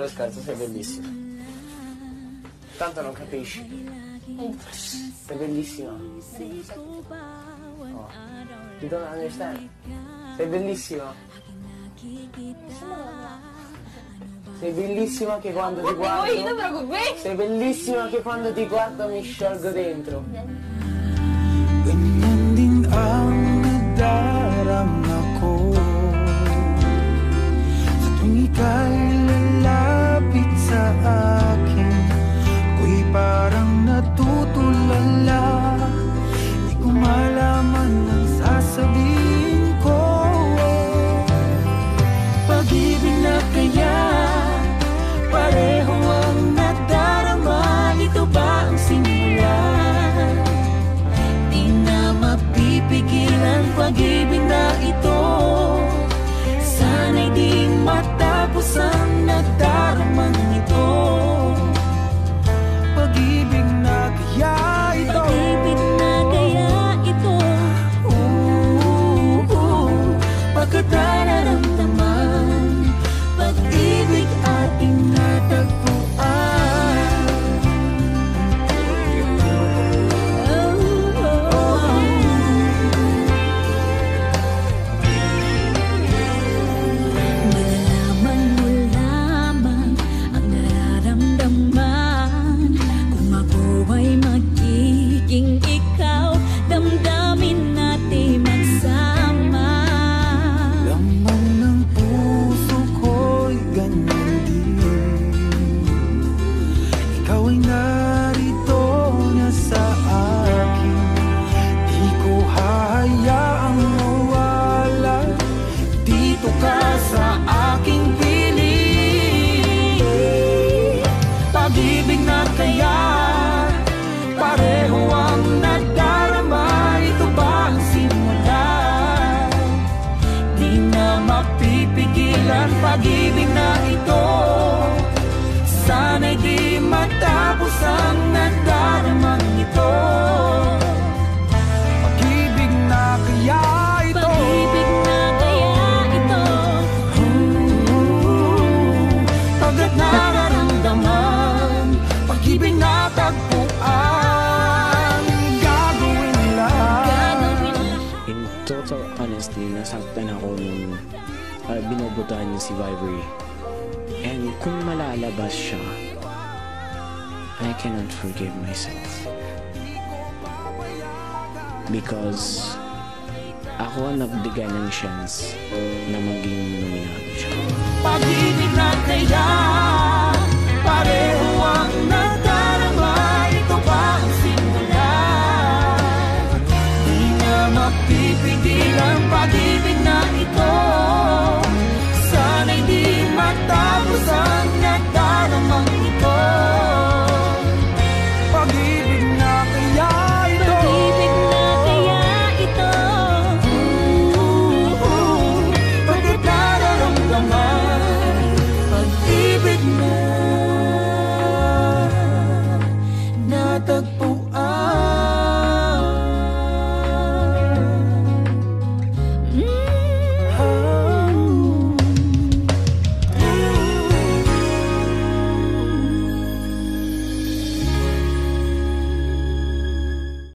scherzo, sei bellissima. Tanto non capisci. Sei bellissima. Oh. You don't understand. Sei bellissima. Sei bellissima che quando ti guardo. Sei bellissima che quando ti guardo mi sciolgo dentro. Ganyan din ang nadarama ko sa tuwing ika'y lalapit sa akin. Ako'y parang natutulala, di ko malaman ang sasabihin ko. Pag-ibig na kaya pareho ang nadarama. Ito ba ang simula? Di na mapipigilan pag-ibig na ito. Sana'y di matapos ang nadaramang ito. Pag-ibig na kaya ito. Pag-ibig na kaya ito. Pagkat nararamdaman pag-ibig ating natagpuan. Malalaman mo lamang ang nararamdaman. Kung ako ay magiging ikaw, damdamin natin magsama. Laman ng puso ko'y ganyan din. Ikaw ay narito na sa akin. Di ko hahayaang mawala. Dito ka sa aking piling. Pag-ibig na kaya pareho ang nadarama. Ito ba ang simula? Di na mapipigilan pag-ibig na ito. Sana'y di matapos ang nadaramang ito. Pag-ibig na kaya ito. Pag-ibig na kaya ito. Pagkat nararamdaman pag-ibig na tagpuan. Gagawin lang. In total honesty, nasaktan ako nung binobotahan niya si Vibery. And kung malalabas siya, I cannot forgive myself. Because ako ang nagbigay ng chance na maging nominado siya. Pag-ibig na kaya